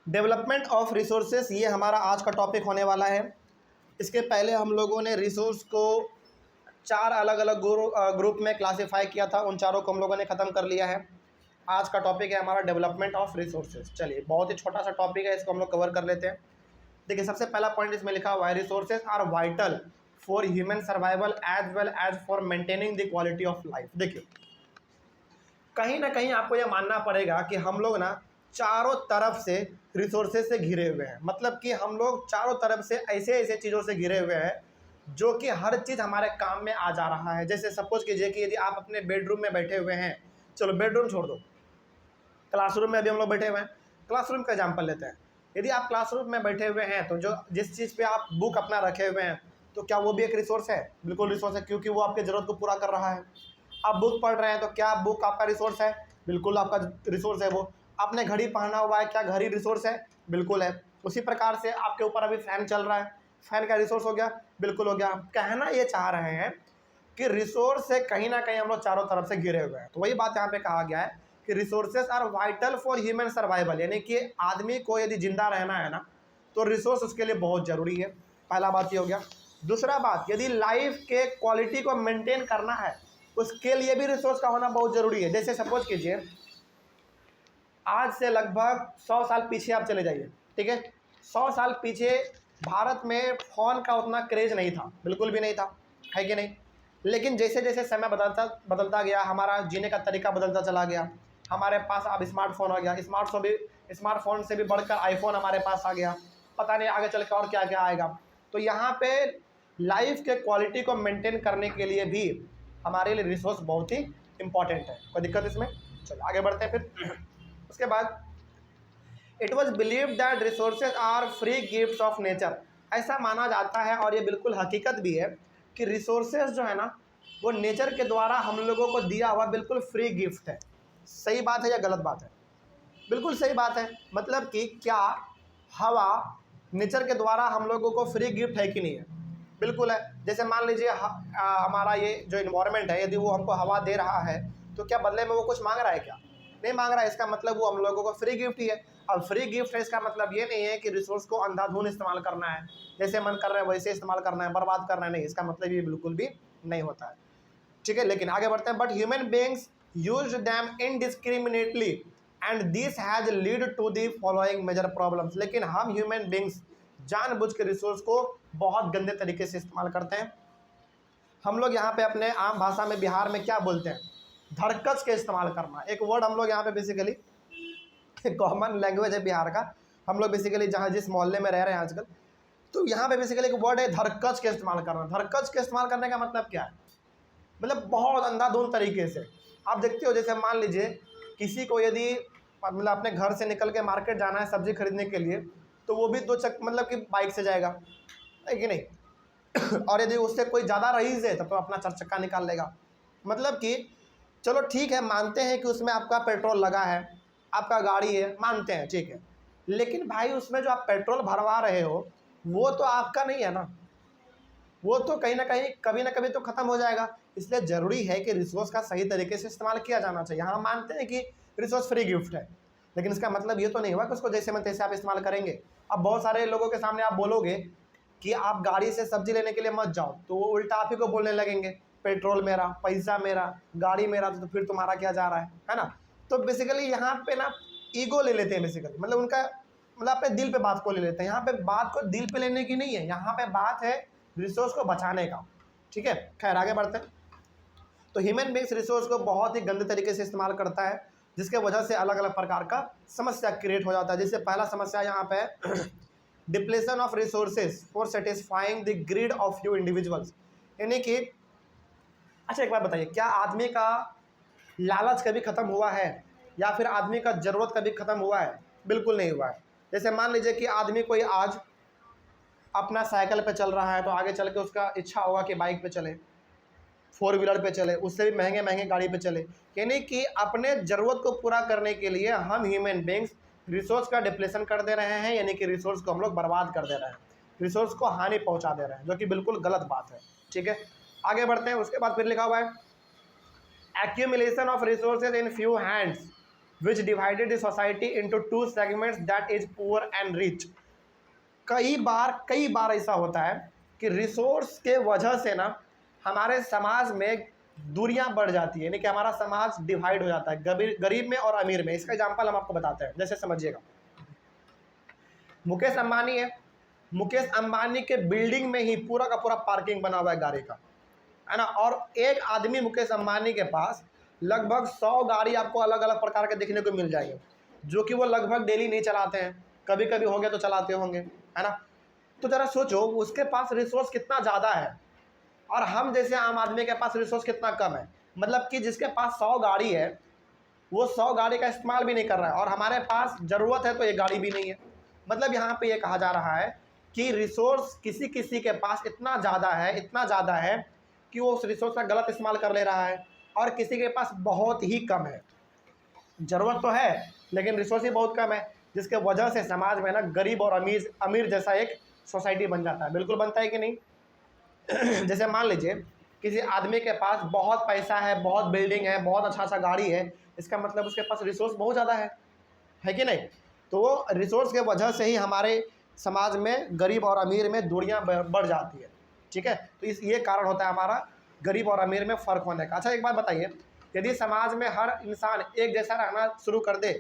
Development of resources, ये हमारा आज का टॉपिक होने वाला है। इसके पहले हम लोगों ने रिसोर्स को चार अलग अलग ग्रुप में क्लासिफाई किया था, उन चारों को हम लोगों ने ख़त्म कर लिया है। आज का टॉपिक है हमारा डेवलपमेंट ऑफ रिसोर्सेज। चलिए, बहुत ही छोटा सा टॉपिक है, इसको हम लोग कवर कर लेते हैं। देखिए, सबसे पहला पॉइंट इसमें लिखा हुआ है, resources are vital for human survival as well as for maintaining the quality of life. देखिए, कहीं ना कहीं आपको यह मानना पड़ेगा कि हम लोग ना चारों तरफ से रिसोर्सेज से घिरे हुए हैं। मतलब कि हम लोग चारों तरफ से ऐसे ऐसे चीज़ों से घिरे हुए हैं जो कि हर चीज़ हमारे काम में आ जा रहा है। जैसे सपोज कीजिए कि यदि आप अपने बेडरूम में बैठे हुए हैं, चलो बेडरूम छोड़ दो, क्लासरूम में अभी हम लोग बैठे हुए हैं, क्लासरूम का एग्जाम्पल लेते हैं। यदि आप क्लासरूम में बैठे हुए हैं तो जो जिस चीज़ पे आप बुक अपना रखे हुए हैं, तो क्या वो भी एक रिसोर्स है? बिल्कुल रिसोर्स है, क्योंकि वो आपकी ज़रूरत को पूरा कर रहा है। आप बुक पढ़ रहे हैं तो क्या बुक आपका रिसोर्स है? बिल्कुल आपका रिसोर्स है वो। आपने घड़ी पहना हुआ है, क्या घड़ी रिसोर्स है? बिल्कुल है। उसी प्रकार से आपके ऊपर अभी फ़ैन चल रहा है, फ़ैन का रिसोर्स हो गया? बिल्कुल हो गया। कहना ये चाह रहे हैं कि रिसोर्स से कहीं ना कहीं हम लोग चारों तरफ से घिरे हुए हैं। तो वही बात यहाँ पे कहा गया है कि resources are vital for human survival, यानी कि आदमी को यदि जिंदा रहना है ना, तो रिसोर्स उसके लिए बहुत ज़रूरी है। पहला बात ये हो गया। दूसरा बात, यदि लाइफ के क्वालिटी को मेंटेन करना है, उसके लिए भी रिसोर्स का होना बहुत ज़रूरी है। जैसे सपोज कीजिए, आज से लगभग 100 साल पीछे आप चले जाइए, ठीक है। 100 साल पीछे भारत में फ़ोन का उतना क्रेज़ नहीं था, बिल्कुल भी नहीं था, है कि नहीं। लेकिन जैसे जैसे समय बदलता गया, हमारा जीने का तरीका बदलता चला गया, हमारे पास अब स्मार्टफोन आ गया, स्मार्टफोन से भी बढ़कर आईफोन हमारे पास आ गया, पता नहीं आगे चल के और क्या क्या आएगा। तो यहाँ पे लाइफ के क्वालिटी को मेंटेन करने के लिए भी हमारे लिए रिसोर्स बहुत ही इंपॉर्टेंट है। कोई दिक्कत इसमें? चलो आगे बढ़ते हैं फिर। उसके बाद, it was believe that resources are free gifts of nature. ऐसा माना जाता है और ये बिल्कुल हकीकत भी है कि रिसोर्सेज जो है ना, वो नेचर के द्वारा हम लोगों को दिया हुआ बिल्कुल फ्री गिफ्ट है। सही बात है या गलत बात है? बिल्कुल सही बात है। मतलब कि क्या हवा नेचर के द्वारा हम लोगों को फ्री गिफ्ट है कि नहीं है? बिल्कुल है। जैसे मान लीजिए हमारा ये जो इन्वायरमेंट है, यदि वो हमको हवा दे रहा है, तो क्या बदले में वो कुछ मांग रहा है? क्या नहीं मांग रहा है। इसका मतलब वो हम लोगों को फ्री गिफ्ट ही है। अब फ्री गिफ्ट है, इसका मतलब ये नहीं है कि रिसोर्स को अंधाधुंध इस्तेमाल करना है, जैसे मन कर रहा है वैसे इस्तेमाल करना है, बर्बाद करना है, नहीं। इसका मतलब ये बिल्कुल भी नहीं होता है, ठीक है। लेकिन आगे बढ़ते हैं। But human beings use them indiscriminately and this has lead to the following major problems. लेकिन हम ह्यूमन बीइंग्स जानबूझ के रिसोर्स को बहुत गंदे तरीके से इस्तेमाल करते हैं। हम लोग यहाँ पे अपने आम भाषा में बिहार में क्या बोलते हैं? धड़कस के इस्तेमाल करना, एक वर्ड हम लोग यहाँ पे बेसिकली कॉमन लैंग्वेज है बिहार का। हम लोग बेसिकली जहाँ जिस मोहल्ले में रह रहे हैं आजकल, तो यहाँ पे बेसिकली एक वर्ड है धड़कस के इस्तेमाल करना। धड़कस के इस्तेमाल करने का मतलब क्या है? मतलब बहुत अंधाधुंध तरीके से। आप देखते हो, जैसे मान लीजिए किसी को यदि मतलब अपने घर से निकल के मार्केट जाना है सब्जी खरीदने के लिए, तो वो भी मतलब कि बाइक से जाएगा, है कि नहीं। और यदि उससे कोई ज़्यादा रईस है तो अपना 4 चक्का निकाल लेगा। मतलब कि चलो ठीक है, मानते हैं कि उसमें आपका पेट्रोल लगा है, आपका गाड़ी है, मानते हैं, ठीक है। लेकिन भाई उसमें जो आप पेट्रोल भरवा रहे हो वो तो आपका नहीं है ना, वो तो कहीं ना कहीं कभी ना कभी तो ख़त्म हो जाएगा। इसलिए ज़रूरी है कि रिसोर्स का सही तरीके से इस्तेमाल किया जाना चाहिए। हम मानते हैं कि रिसोर्स फ्री गिफ्ट है, लेकिन इसका मतलब ये तो नहीं हुआ कि उसको जैसे मन तैसे आप इस्तेमाल करेंगे। अब बहुत सारे लोगों के सामने आप बोलोगे कि आप गाड़ी से सब्जी लेने के लिए मत जाओ, तो वो उल्टा आप ही को बोलने लगेंगे, पेट्रोल मेरा, पैसा मेरा, गाड़ी मेरा, तो फिर तुम्हारा क्या जा रहा है ना। तो बेसिकली यहाँ पे ना ईगो ले लेते हैं बेसिकली, मतलब उनका मतलब अपने दिल पे बात को ले लेते हैं। यहाँ पे बात को दिल पे लेने की नहीं है, यहाँ पे बात है रिसोर्स को बचाने का, ठीक है। खैर आगे बढ़ते हैं। तो ह्यूमन बींग्स रिसोर्स को बहुत ही गंदे तरीके से इस्तेमाल करता है, जिसके वजह से अलग अलग प्रकार का समस्या क्रिएट हो जाता है। जैसे पहला समस्या यहाँ पे depletion of resources for satisfying the greed of few individuals. यानी कि अच्छा एक बात बताइए, क्या आदमी का लालच कभी ख़त्म हुआ है या फिर आदमी का ज़रूरत कभी ख़त्म हुआ है? बिल्कुल नहीं हुआ है। जैसे मान लीजिए कि आदमी कोई आज अपना साइकिल पे चल रहा है, तो आगे चल के उसका इच्छा होगा कि बाइक पे चले, 4 व्हीलर पे चले, उससे भी महंगे महंगे गाड़ी पे चले। यानी कि अपने ज़रूरत को पूरा करने के लिए हम ह्यूमन बींग्स रिसोर्स का डिप्लेशन कर दे रहे हैं, यानी कि रिसोर्स को हम लोग बर्बाद कर दे रहे हैं, रिसोर्स को हानि पहुंचा दे रहे हैं, जो कि बिल्कुल गलत बात है, ठीक है। आगे बढ़ते हैं। उसके बाद फिर लिखा हुआ है accumulation of resources in few hands which divided the society into two segments, that is poor and rich. कई बार ऐसा होता है कि रिसोर्स के वजह से ना हमारे समाज में दूरियां बढ़ जाती है, यानी कि हमारा समाज डिवाइड हो जाता है गरीब में और अमीर में। इसका एग्जांपल हम आपको बताते हैं, जैसे समझिएगा, मुकेश अंबानी है, मुकेश अंबानी के बिल्डिंग में ही पूरा का पूरा पार्किंग बना हुआ है गाड़ी का, है ना। और एक आदमी मुकेश अंबानी के पास लगभग 100 गाड़ी आपको अलग अलग प्रकार के देखने को मिल जाएंगे, जो कि वो लगभग डेली नहीं चलाते हैं, कभी कभी होंगे तो चलाते होंगे, है ना। तो जरा सोचो उसके पास रिसोर्स कितना ज़्यादा है और हम जैसे आम आदमी के पास रिसोर्स कितना कम है। मतलब कि जिसके पास 100 गाड़ी है वो 100 गाड़ी का इस्तेमाल भी नहीं कर रहा है, और हमारे पास ज़रूरत है तो एक गाड़ी भी नहीं है। मतलब यहाँ पे ये कहा जा रहा है कि रिसोर्स किसी किसी के पास इतना ज़्यादा है कि वो उस रिसोर्स का गलत इस्तेमाल कर ले रहा है, और किसी के पास बहुत ही कम है। ज़रूरत तो है लेकिन रिसोर्स ही बहुत कम है, जिसके वजह से समाज में ना गरीब और अमीर जैसा एक सोसाइटी बन जाता है। बिल्कुल बनता है कि नहीं। जैसे मान लीजिए किसी आदमी के पास बहुत पैसा है, बहुत बिल्डिंग है, बहुत अच्छा गाड़ी है, इसका मतलब उसके पास रिसोर्स बहुत ज़्यादा है कि नहीं। तो रिसोर्स के वजह से ही हमारे समाज में गरीब और अमीर में दूरियां बढ़ जाती है, ठीक है। तो ये कारण होता है हमारा गरीब और अमीर में फ़र्क होने का। अच्छा एक बात बताइए, यदि समाज में हर इंसान एक जैसा रहना शुरू कर दे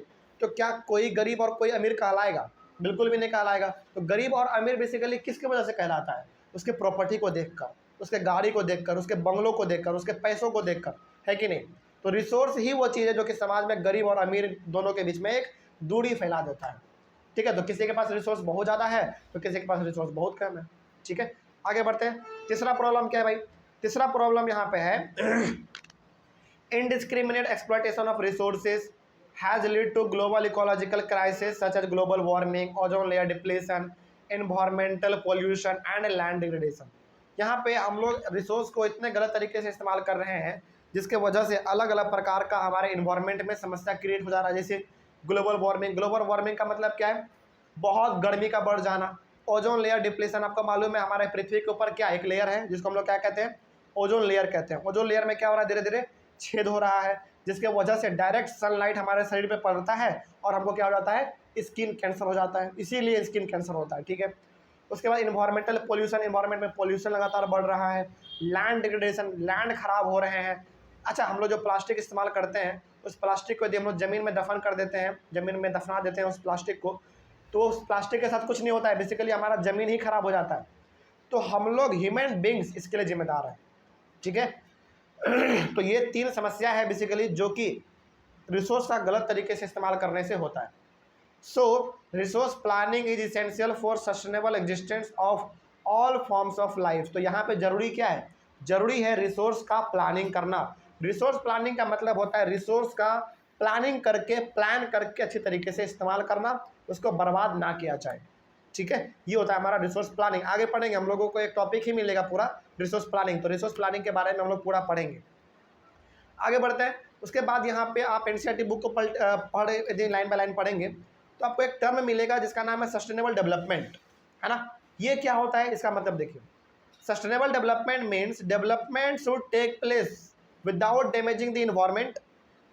तो क्या कोई गरीब और कोई अमीर कहलाएगा? बिल्कुल भी नहीं कहलाएगा। तो गरीब और अमीर बेसिकली किसकी वजह से कहलाता है? उसके प्रॉपर्टी को देखकर, उसके गाड़ी को देखकर, उसके बंगलों को देखकर, उसके पैसों को देखकर, है कि नहीं। तो रिसोर्स ही वो चीज़ है जो कि समाज में गरीब और अमीर दोनों के बीच में एक दूरी फैला देता है, ठीक है। तो किसी के पास रिसोर्स बहुत ज़्यादा है तो किसी के पास रिसोर्स बहुत कम है, ठीक है। आगे बढ़ते हैं। तीसरा प्रॉब्लम क्या है भाई? तीसरा प्रॉब्लम यहाँ पे है indiscriminate exploitation of resources has lead to global ecological crisis such as global warming, ozone layer depletion, environmental pollution and land degradation. यहाँ पे हम लोग रिसोर्स को इतने गलत तरीके से इस्तेमाल कर रहे हैं जिसके वजह से अलग अलग प्रकार का हमारे इन्वायरमेंट में समस्या क्रिएट हो जा रहा है। जैसे ग्लोबल वार्मिंग का मतलब क्या है? बहुत गर्मी का बढ़ जाना। ओजोन लेयर डिप्लेशन, आपको मालूम है हमारे पृथ्वी के ऊपर क्या एक लेयर है जिसको हम लोग क्या कहते हैं? ओजोन लेयर कहते हैं। ओजोन लेयर में क्या हो रहा है? धीरे धीरे छेद हो रहा है, जिसके वजह से डायरेक्ट सनलाइट हमारे शरीर पे पड़ता है और हमको क्या हो जाता है? स्किन कैंसर हो जाता है, इसीलिए स्किन कैंसर होता है, ठीक है। उसके बाद इन्वायरमेंटल पोल्यूशन, इन्वायरमेंट में पोल्यूशन लगातार बढ़ रहा है। लैंड डिग्रेडेशन, लैंड खराब हो रहे हैं। अच्छा, हम लोग जो प्लास्टिक इस्तेमाल करते हैं उस प्लास्टिक को यदि हम लोग ज़मीन में दफन कर देते हैं, ज़मीन में दफना देते हैं उस प्लास्टिक को, तो उस प्लास्टिक के साथ कुछ नहीं होता है, बेसिकली हमारा ज़मीन ही खराब हो जाता है। तो हम लोग ह्यूमन बींग्स इसके लिए जिम्मेदार हैं, ठीक है। तो ये 3 समस्या है बेसिकली जो कि रिसोर्स का गलत तरीके से इस्तेमाल करने से होता है। So resource planning is essential for sustainable existence of all forms of life. तो यहाँ पे जरूरी क्या है? जरूरी है रिसोर्स का प्लानिंग करना। रिसोर्स प्लानिंग का मतलब होता है रिसोर्स का प्लानिंग करके, प्लान करके अच्छी तरीके से इस्तेमाल करना, उसको बर्बाद ना किया जाए, ठीक है। ये होता है हमारा रिसोर्स प्लानिंग। आगे पढ़ेंगे, हम लोगों को एक टॉपिक ही मिलेगा पूरा रिसोर्स प्लानिंग, तो रिसोर्स प्लानिंग के बारे में हम लोग पूरा पढ़ेंगे। आगे बढ़ते हैं। उसके बाद यहाँ पे आप एनसीईआरटी बुक को पढ़े यदि लाइन बाय लाइन पढ़ेंगे तो आपको एक टर्म मिलेगा जिसका नाम है सस्टेनेबल डेवलपमेंट, है ना। ये क्या होता है? इसका मतलब देखिए, sustainable development means development should take place without damaging the environment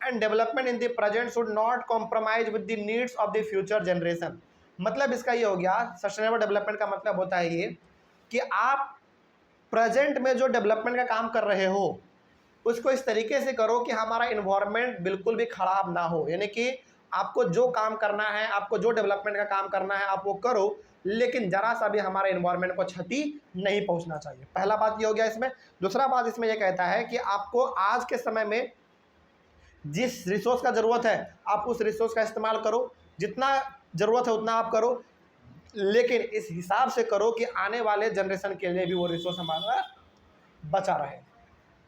and development in the present should not compromise with the needs of the future generation. मतलब इसका ये हो गया, सस्टेनेबल डेवलपमेंट का मतलब होता है ये कि आप प्रेजेंट में जो डेवलपमेंट का काम कर रहे हो उसको इस तरीके से करो कि हमारा इन्वायरमेंट बिल्कुल भी खराब ना हो। यानी कि आपको जो काम करना है, आपको जो डेवलपमेंट का काम करना है आप वो करो, लेकिन जरा सा भी हमारे इन्वायरमेंट को क्षति नहीं पहुंचना चाहिए। पहला बात ये हो गया इसमें। दूसरा बात इसमें यह कहता है कि आपको आज के समय में जिस रिसोर्स का ज़रूरत है आप उस रिसोर्स का इस्तेमाल करो, जितना ज़रूरत है उतना आप करो, लेकिन इस हिसाब से करो कि आने वाले जनरेशन के लिए भी वो रिसोर्स हमारा बचा रहे।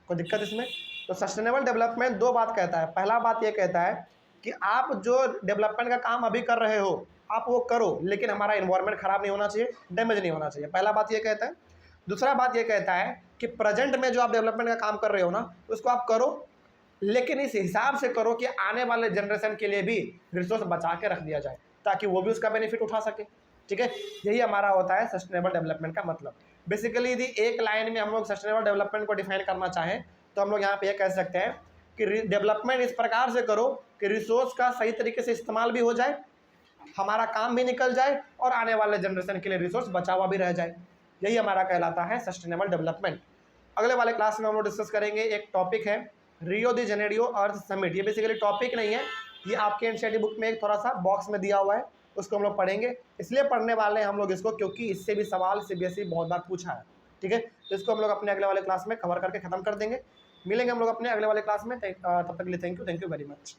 कोई दिक्कत इसमें? तो सस्टेनेबल डेवलपमेंट 2 बात कहता है। पहला बात ये कहता है कि आप जो डेवलपमेंट का काम अभी कर रहे हो आप वो करो, लेकिन हमारा इन्वायरमेंट खराब नहीं होना चाहिए, डैमेज नहीं होना चाहिए। पहला बात ये कहता है। दूसरा बात ये कहता है कि प्रेजेंट में जो आप डेवलपमेंट का काम कर रहे हो ना उसको आप करो, लेकिन इस हिसाब से करो कि आने वाले जनरेशन के लिए भी रिसोर्स बचा के रख दिया जाए ताकि वो भी उसका बेनिफिट उठा सके, ठीक है। यही हमारा होता है सस्टेनेबल डेवलपमेंट का मतलब। बेसिकली यदि एक लाइन में हम लोग सस्टेनेबल डेवलपमेंट को डिफाइन करना चाहें तो हम लोग यहाँ पे ये कह सकते हैं कि डेवलपमेंट इस प्रकार से करो कि रिसोर्स का सही तरीके से इस्तेमाल भी हो जाए, हमारा काम भी निकल जाए और आने वाले जनरेशन के लिए रिसोर्स बचा हुआ भी रह जाए। यही हमारा कहलाता है सस्टेनेबल डेवलपमेंट। अगले वाले क्लास में हम लोग डिस्कस करेंगे, एक टॉपिक है रियो दी जेनेरियो अर्थ समिट। ये बेसिकली टॉपिक नहीं है, ये आपके एनसीईआरटी बुक में एक थोड़ा सा बॉक्स में दिया हुआ है, उसको हम लोग पढ़ेंगे। इसलिए पढ़ने वाले हैं हम लोग इसको क्योंकि इससे भी सवाल सीबीएसई बहुत बार पूछा है। ठीक है, तो इसको हम लोग अपने अगले वाले क्लास में कवर करके खत्म कर देंगे। मिलेंगे हम लोग अपने अगले वाले क्लास में। तब तक के लिए थैंक यू वेरी मच।